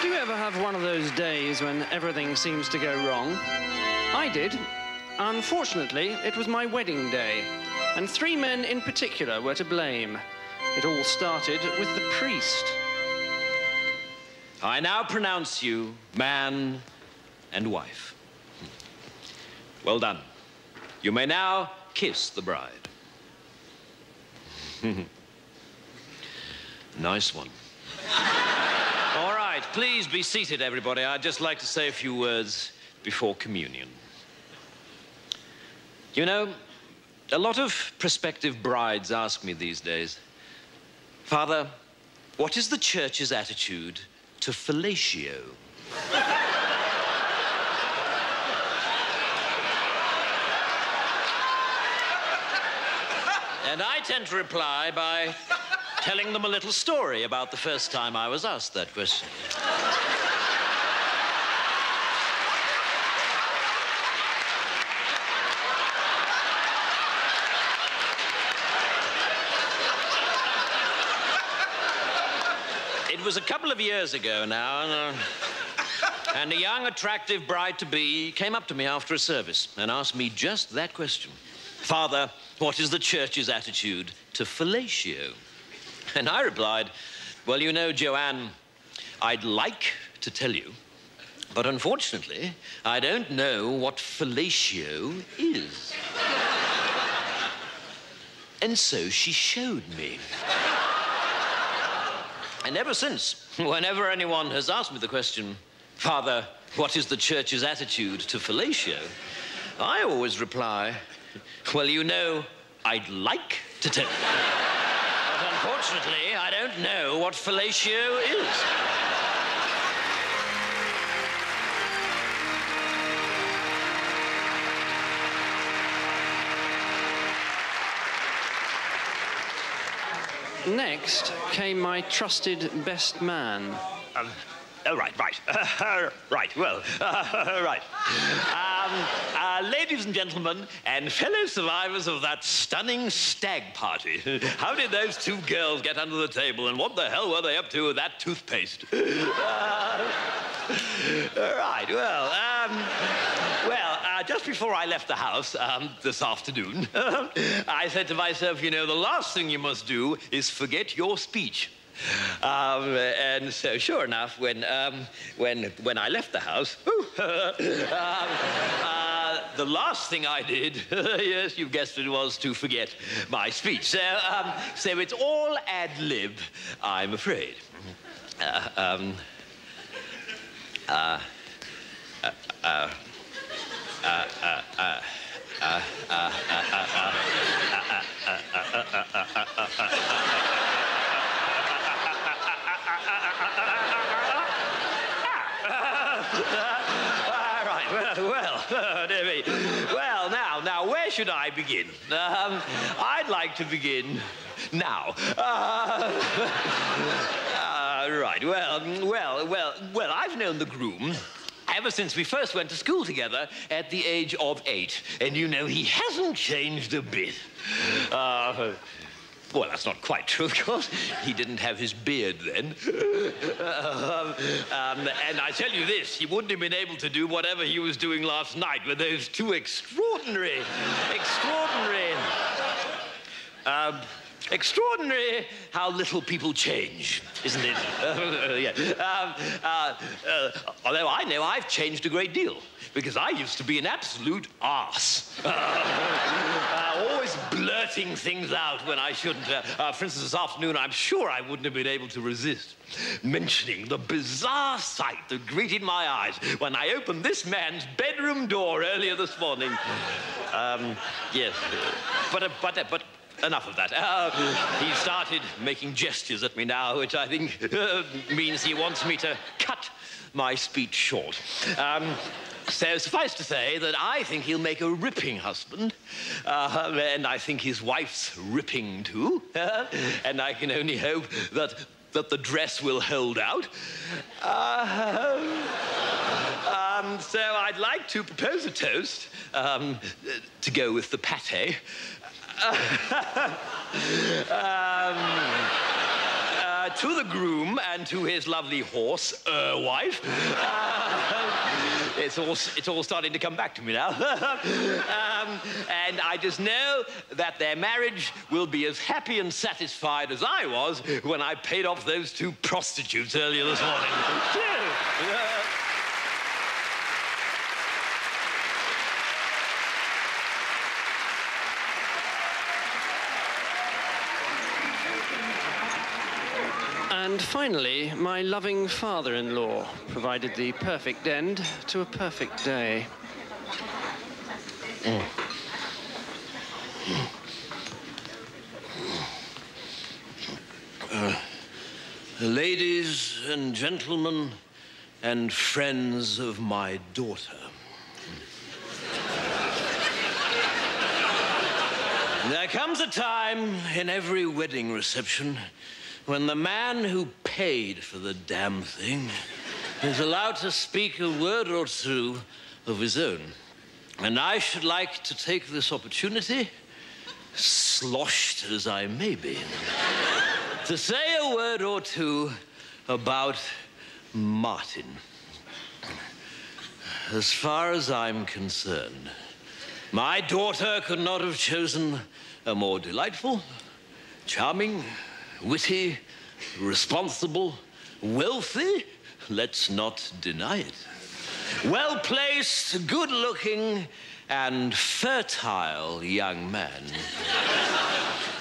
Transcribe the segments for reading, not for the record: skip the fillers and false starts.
Do you ever have one of those days when everything seems to go wrong? I did. Unfortunately, it was my wedding day, and 3 men in particular were to blame. It all started with the priest. I now pronounce you man and wife. Well done. You may now kiss the bride. Nice one. All right, please be seated, everybody. I'd just like to say a few words before communion. You know, a lot of prospective brides ask me these days, Father, what is the church's attitude to fellatio? And I tend to reply by telling them a little story about the first time I was asked that question. It was a couple of years ago now, and a young, attractive bride-to-be came up to me after a service and asked me just that question. Father, what is the church's attitude to fellatio? And I replied, well, you know, Joanne, I'd like to tell you, but unfortunately, I don't know what fellatio is. And so she showed me. And ever since, whenever anyone has asked me the question, Father, what is the church's attitude to fellatio? I always reply, well, you know, I'd like to tell you. But unfortunately, I don't know what fellatio is. Next came my trusted best man. Ladies and gentlemen, and fellow survivors of that stunning stag party, how did those 2 girls get under the table, and what the hell were they up to with that toothpaste? Just before I left the house this afternoon, I said to myself, you know, the last thing you must do is forget your speech. And so, sure enough, when I left the house, the last thing I did, yes, you guessed it, was to forget my speech. So it's all ad lib, I'm afraid. Now, where should I begin? I'd like to begin now. I've known the groom ever since we first went to school together at the age of 8. And you know, he hasn't changed a bit. Well, that's not quite true, of course. He didn't have his beard then. And I tell you this, he wouldn't have been able to do whatever he was doing last night with those 2 extraordinary how little people change, isn't it? Although I know I've changed a great deal, because I used to be an absolute arse. Always blurting things out when I shouldn't. For instance, this afternoon, I'm sure I wouldn't have been able to resist mentioning the bizarre sight that greeted my eyes when I opened this man's bedroom door earlier this morning. Yes, but enough of that. He started making gestures at me now, which I think means he wants me to cut my speech short. So suffice to say that I think he'll make a ripping husband, and I think his wife's ripping too, and I can only hope that the dress will hold out. So I'd like to propose a toast to go with the pate. to the groom and to his lovely horse, wife. It's all starting to come back to me now. And I just know that their marriage will be as happy and satisfied as I was when I paid off those 2 prostitutes earlier this morning. And finally, my loving father-in-law provided the perfect end to a perfect day. Ladies and gentlemen and friends of my daughter. There comes a time in every wedding reception when the man who paid for the damn thing is allowed to speak a word or 2 of his own. And I should like to take this opportunity, sloshed as I may be, to say a word or 2 about Martin. As far as I'm concerned, my daughter could not have chosen a more delightful, charming, witty, responsible, wealthy, let's not deny it, well-placed, good-looking, and fertile young man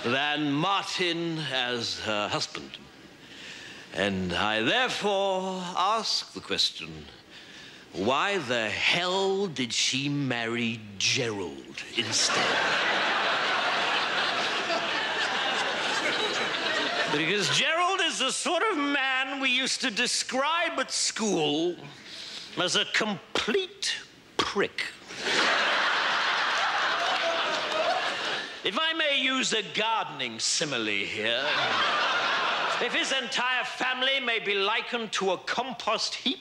than Martin as her husband. And I therefore ask the question, why the hell did she marry Gerald instead? Because Gerald is the sort of man we used to describe at school as a complete prick. If I may use a gardening simile here, if his entire family may be likened to a compost heap,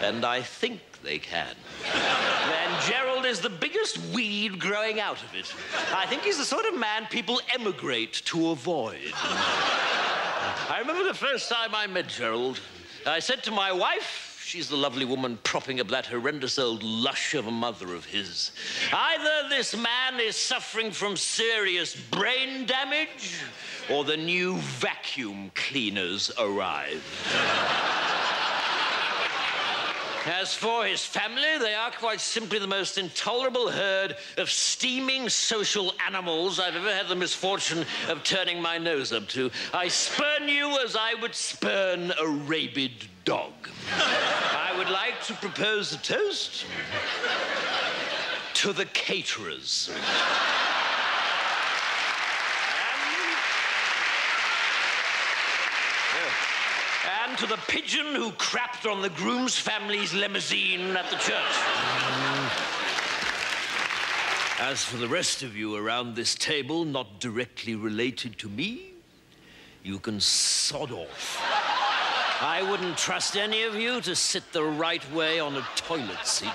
and I think they can, then Gerald is the biggest weed growing out of it. I think he's the sort of man people emigrate to avoid. I remember the first time I met Gerald. I said to my wife, she's the lovely woman propping up that horrendous old lush of a mother of his, either this man is suffering from serious brain damage, or the new vacuum cleaners arrive. As for his family, they are quite simply the most intolerable herd of steaming social animals I've ever had the misfortune of turning my nose up to. I spurn you as I would spurn a rabid dog. I would like to propose a toast to the caterers. And to the pigeon who crapped on the groom's family's limousine at the church. As for the rest of you around this table, not directly related to me, you can sod off. I wouldn't trust any of you to sit the right way on a toilet seat.